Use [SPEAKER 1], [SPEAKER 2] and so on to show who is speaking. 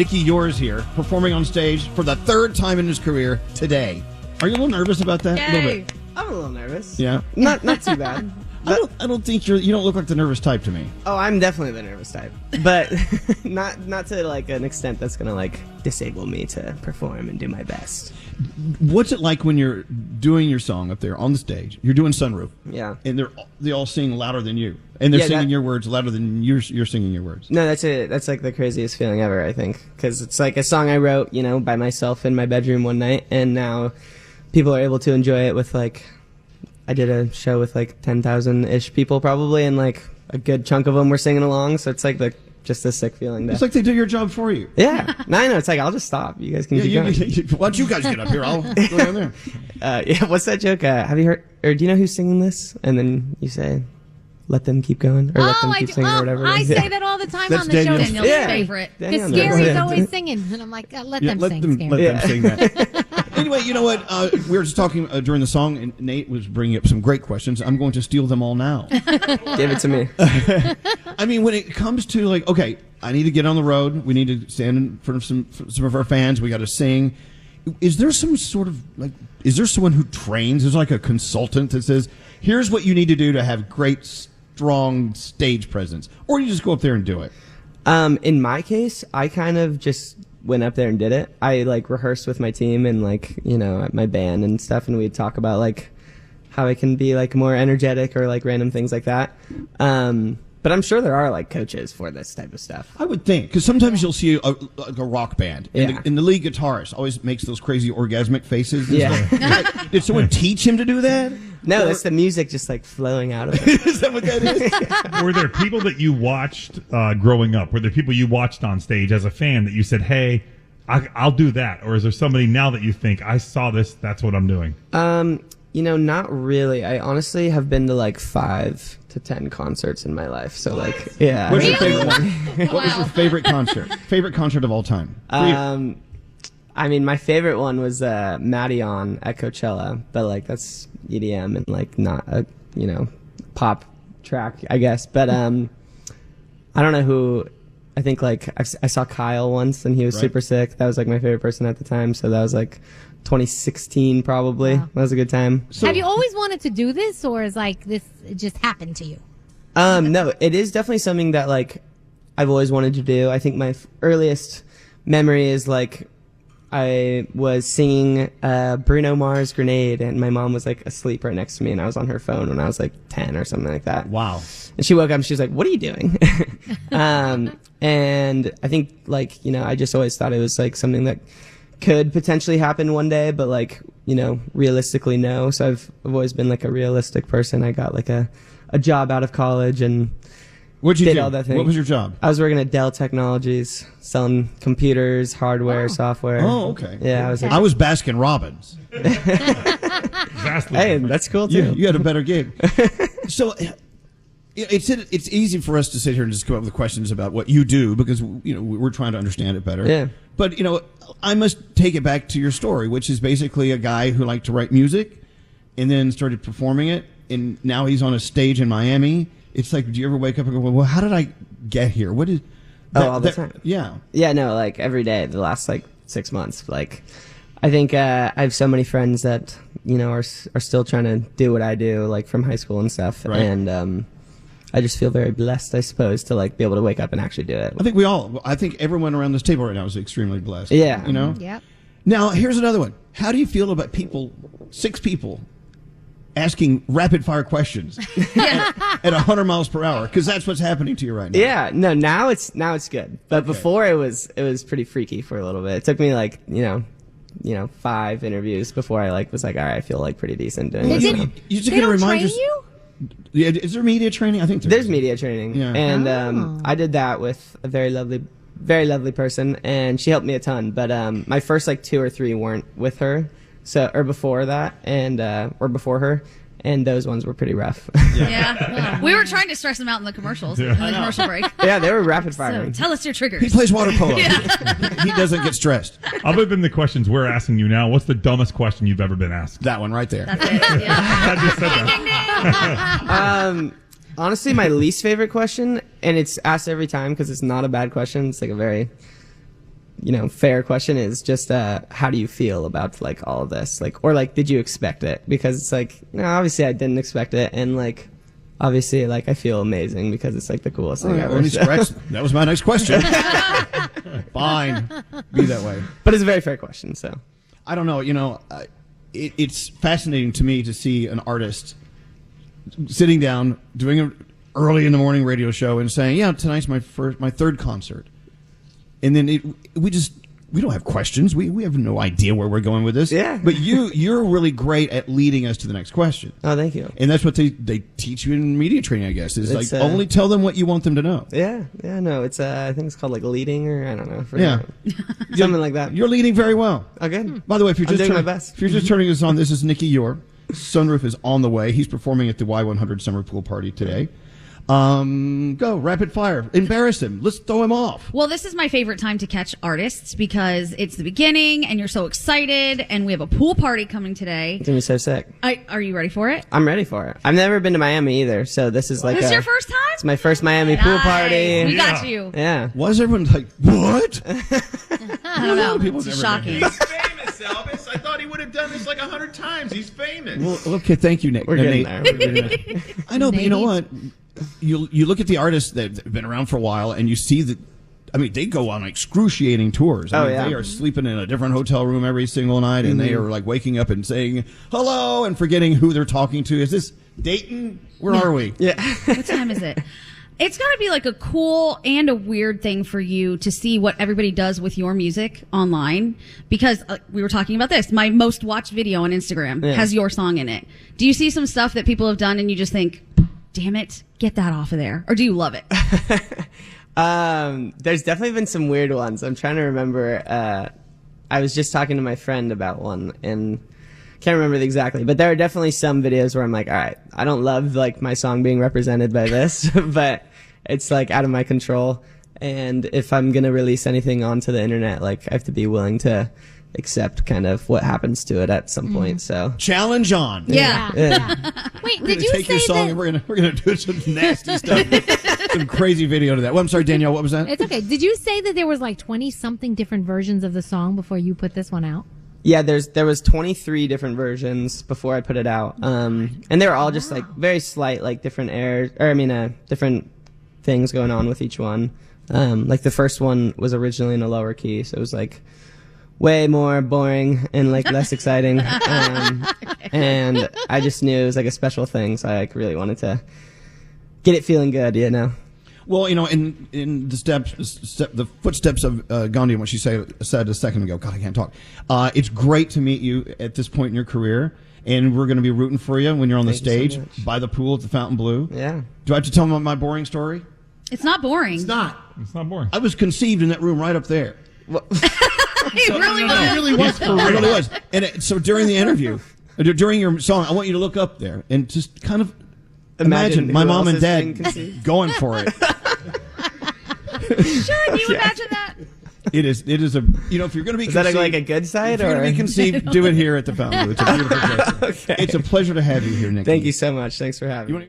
[SPEAKER 1] Nicky Youre here, performing on stage for the third time in his career today. Are you a little nervous about that?
[SPEAKER 2] Yay.
[SPEAKER 1] A little bit.
[SPEAKER 2] I'm a little nervous.
[SPEAKER 1] Yeah?
[SPEAKER 2] Not too bad.
[SPEAKER 1] I don't think you don't look like the nervous type to me.
[SPEAKER 2] Oh, I'm definitely the nervous type. But not to like an extent that's gonna like disable me to perform and do my best.
[SPEAKER 1] What's it like when you're doing your song up there on the stage? You're doing Sunroof.
[SPEAKER 2] Yeah.
[SPEAKER 1] And they all sing louder than you. And they're singing your words louder than you're singing your words.
[SPEAKER 2] No, that's like the craziest feeling ever, I think. Because it's like a song I wrote, by myself in my bedroom one night. And now people are able to enjoy it with like, I did a show with like 10,000-ish people probably. And like a good chunk of them were singing along. So it's like just a sick feeling.
[SPEAKER 1] It's like they do your job for you.
[SPEAKER 2] Yeah. No, I know. It's like, I'll just stop. You guys can keep going.
[SPEAKER 1] Why don't you guys get up here? I'll go down there.
[SPEAKER 2] Yeah, what's that joke? Have you heard, or do you know who's singing this? And then you say, let them keep going, or let them keep singing, or whatever.
[SPEAKER 3] I say that all the time
[SPEAKER 1] That's
[SPEAKER 3] on the show.
[SPEAKER 1] Danielle's
[SPEAKER 3] Danielle's favorite. Because Gary's always singing. And I'm like, let them sing.
[SPEAKER 1] Let them sing that. Anyway, you know what? We were just talking during the song, and Nate was bringing up some great questions. I'm going to steal them all now.
[SPEAKER 2] Give it to me.
[SPEAKER 1] I mean, when it comes to like, okay, I need to get on the road. We need to stand in front of some of our fans. We got to sing. Is there some sort of like? Is there someone who trains? Is there like a consultant that says, "Here's what you need to do to have great, strong stage presence," or you just go up there and do it?
[SPEAKER 2] In my case, I kind of just went up there and did it. I like rehearsed with my team and like my band and stuff, and we'd talk about like how I can be like more energetic or like random things like that. But I'm sure there are like coaches for this type of stuff.
[SPEAKER 1] I would think, because sometimes you'll see a rock band,
[SPEAKER 2] Yeah.
[SPEAKER 1] and the lead guitarist always makes those crazy orgasmic faces.
[SPEAKER 2] Yeah.
[SPEAKER 1] Did someone teach him to do that?
[SPEAKER 2] No, that's the music just like flowing out of it.
[SPEAKER 1] Is that what that is?
[SPEAKER 4] Were there people that you watched growing up? Were there people you watched on stage as a fan that you said, hey, I'll do that? Or is there somebody now that you think, I saw this, that's what I'm doing?
[SPEAKER 2] Not really. I honestly have been to like 5 to 10 concerts in my life. So like, yeah.
[SPEAKER 1] What's your favorite one? What was your favorite concert? Favorite concert of all time?
[SPEAKER 2] I mean, my favorite one was Madeon at Coachella, but like that's EDM and like not a pop track, I guess. But I don't know who. I think like I saw Kyle once and he was super sick. That was like my favorite person at the time. So that was like 2016 probably. Wow. That was a good time.
[SPEAKER 3] So, have you always wanted to do this, or is like this just happened to you?
[SPEAKER 2] No, it is definitely something that like I've always wanted to do. I think my earliest memory is like I was singing Bruno Mars Grenade, and my mom was like asleep right next to me, and I was on her phone when I was like 10 or something like that.
[SPEAKER 1] Wow.
[SPEAKER 2] And she woke up and she was like, what are you doing? And I think like, I just always thought it was like something that could potentially happen one day, but like, realistically no. So I've always been like a realistic person. I got like a job out of college and
[SPEAKER 1] What'd you
[SPEAKER 2] did
[SPEAKER 1] do?
[SPEAKER 2] all that thing.
[SPEAKER 1] What was your job?
[SPEAKER 2] I was working at Dell Technologies, selling computers, hardware, software.
[SPEAKER 1] Oh, okay.
[SPEAKER 2] Yeah,
[SPEAKER 1] I was Baskin Robbins.
[SPEAKER 2] Hey, that's cool too.
[SPEAKER 1] You had a better gig. So it's easy for us to sit here and just come up with questions about what you do because we're trying to understand it better.
[SPEAKER 2] Yeah.
[SPEAKER 1] But I must take it back to your story, which is basically a guy who liked to write music and then started performing it, and now he's on a stage in Miami. It's like, do you ever wake up and go, well, how did I get here? What is
[SPEAKER 2] all the time.
[SPEAKER 1] Yeah.
[SPEAKER 2] Yeah, no, like every day, the last like 6 months. Like, I think I have so many friends that are still trying to do what I do, like from high school and stuff.
[SPEAKER 1] Right.
[SPEAKER 2] And I just feel very blessed, I suppose, to like be able to wake up and actually do it.
[SPEAKER 1] I think everyone around this table right now is extremely blessed.
[SPEAKER 2] Yeah.
[SPEAKER 3] Yep.
[SPEAKER 1] Now, here's another one. How do you feel about 6 people asking rapid fire questions at 100 miles per hour? Because that's what's happening to you right now.
[SPEAKER 2] Yeah, no, now it's good. But before it was pretty freaky for a little bit. It took me like, 5 interviews before I like was like, all right, I feel like pretty decent doing this.
[SPEAKER 1] You just
[SPEAKER 3] They
[SPEAKER 1] got to
[SPEAKER 3] don't
[SPEAKER 1] remind
[SPEAKER 3] train
[SPEAKER 1] yourself.
[SPEAKER 3] you?
[SPEAKER 1] Yeah, is there media training? I think
[SPEAKER 2] There's media training.
[SPEAKER 1] Yeah.
[SPEAKER 2] And I did that with a very lovely person, and she helped me a ton. But my first like 2 or 3 weren't with her, or before that, and or before her. And those ones were pretty rough.
[SPEAKER 5] Yeah. We were trying to stress them out in the commercials, in the commercial break.
[SPEAKER 2] Yeah, they were rapid firing.
[SPEAKER 5] So tell us your triggers.
[SPEAKER 1] He plays water polo. He doesn't get stressed.
[SPEAKER 4] Other than the questions we're asking you now, what's the dumbest question you've ever been asked?
[SPEAKER 1] That one right there.
[SPEAKER 5] That's it. Yeah.
[SPEAKER 4] I just said that.
[SPEAKER 2] Honestly, my least favorite question, and it's asked every time because it's not a bad question. It's like a very fair question is just how do you feel about like all of this, like, or like did you expect it? Because it's like, obviously I didn't expect it, and like obviously like I feel amazing because it's like the coolest thing ever.
[SPEAKER 1] That was my next question. Fine, be that way.
[SPEAKER 2] But it's a very fair question, so
[SPEAKER 1] I don't know. It's fascinating to me to see an artist sitting down doing an early in the morning radio show and saying, "Yeah, tonight's my third concert," and then we don't have questions. We have no idea where we're going with this.
[SPEAKER 2] Yeah.
[SPEAKER 1] But you're really great at leading us to the next question.
[SPEAKER 2] Oh, thank you.
[SPEAKER 1] And that's what they teach you in media training, I guess. Is like only tell them what you want them to know.
[SPEAKER 2] Yeah. No, it's I think it's called like leading, or I don't know.
[SPEAKER 1] Yeah.
[SPEAKER 2] Something like that.
[SPEAKER 1] You're leading very well.
[SPEAKER 2] Oh, good.
[SPEAKER 1] By the way, if you're
[SPEAKER 2] I'm
[SPEAKER 1] just
[SPEAKER 2] doing my best.
[SPEAKER 1] If you're just turning us on, this is Nicky Youre. Sunroof is on the way. He's performing at the Y100 Summer Pool Party today. Go rapid fire. Embarrass him. Let's throw him off.
[SPEAKER 5] Well, this is my favorite time to catch artists because it's the beginning and you're so excited, and we have a pool party coming today.
[SPEAKER 2] It's gonna be so sick.
[SPEAKER 5] Are you ready for it?
[SPEAKER 2] I'm ready for it. I've never been to Miami either, so this is like
[SPEAKER 5] This is your first time?
[SPEAKER 2] It's my first Miami pool party.
[SPEAKER 5] We got you.
[SPEAKER 2] Yeah.
[SPEAKER 1] Why is everyone like, what?
[SPEAKER 5] I don't know.
[SPEAKER 1] People
[SPEAKER 5] It's
[SPEAKER 1] never
[SPEAKER 5] shocking.
[SPEAKER 6] He's famous, Elvis. I thought he would have done this like 100 times. He's famous.
[SPEAKER 1] Well, okay, thank you, Nick.
[SPEAKER 2] We're getting
[SPEAKER 1] Nate.
[SPEAKER 2] there.
[SPEAKER 1] I know, but you know what? You look at the artists that have been around for a while, and you see that. I mean, they go on excruciating tours. I mean, they are sleeping in a different hotel room every single night, and they are like waking up and saying hello and forgetting who they're talking to. Is this Dayton? Where are we?
[SPEAKER 2] Yeah.
[SPEAKER 5] What time is it? It's got to be like a cool and a weird thing for you to see what everybody does with your music online, because we were talking about this. My most watched video on Instagram has your song in it. Do you see some stuff that people have done and you just think, damn it, get that off of there? Or do you love it?
[SPEAKER 2] There's definitely been some weird ones. I'm trying to remember. I was just talking to my friend about one, and can't remember it exactly, but there are definitely some videos where I'm like, all right, I don't love like my song being represented by this, but it's like out of my control. And if I'm going to release anything onto the internet, like I have to be willing to accept kind of what happens to it at some point. So
[SPEAKER 1] challenge on.
[SPEAKER 5] Yeah.
[SPEAKER 3] Wait,
[SPEAKER 1] We're
[SPEAKER 3] did
[SPEAKER 1] gonna
[SPEAKER 3] you
[SPEAKER 1] take
[SPEAKER 3] say
[SPEAKER 1] your song
[SPEAKER 3] that?
[SPEAKER 1] and we're gonna do some nasty stuff, some crazy video to that. Well, I'm sorry, Danielle. What was that?
[SPEAKER 3] It's okay. Did you say that there was like 20-something different versions of the song before you put this one out?
[SPEAKER 2] yeah, there was 23 different versions before I put it out. And they were all just like very slight, like different different things going on with each one. Like the first one was originally in a lower key, so it was like way more boring and like less exciting. And I just knew it was like a special thing, so I like really wanted to get it feeling good, you know.
[SPEAKER 1] Well, you know, in the footsteps of Gandhi and what she said a second ago. God, I can't talk. It's great to meet you at this point in your career, and we're going to be rooting for you when you're on the
[SPEAKER 2] Thank you so
[SPEAKER 1] stage
[SPEAKER 2] much.
[SPEAKER 1] by the pool at the Fountain Blue.
[SPEAKER 2] Yeah.
[SPEAKER 1] Do I have to tell them my boring story?
[SPEAKER 5] It's not boring.
[SPEAKER 1] It's not.
[SPEAKER 4] It's not boring.
[SPEAKER 1] I was conceived in that room right up there.
[SPEAKER 5] It really was.
[SPEAKER 1] It really was. It really was. And so during the interview, during your song, I want you to look up there and just kind of imagine my
[SPEAKER 2] who
[SPEAKER 1] mom
[SPEAKER 2] else
[SPEAKER 1] and
[SPEAKER 2] is being
[SPEAKER 1] dad
[SPEAKER 2] conceived.
[SPEAKER 1] going for it.
[SPEAKER 5] Can you imagine that?
[SPEAKER 1] It is a, you know, if you're going to be
[SPEAKER 2] Is that
[SPEAKER 1] conceived,
[SPEAKER 2] like a good side,
[SPEAKER 1] if you're
[SPEAKER 2] or?
[SPEAKER 1] going to be conceived, do it here at the Fountain Blue. It's a beautiful place.
[SPEAKER 2] Okay.
[SPEAKER 1] It's a pleasure to have you here, Nicky.
[SPEAKER 2] Thank you so much. Thanks for having me.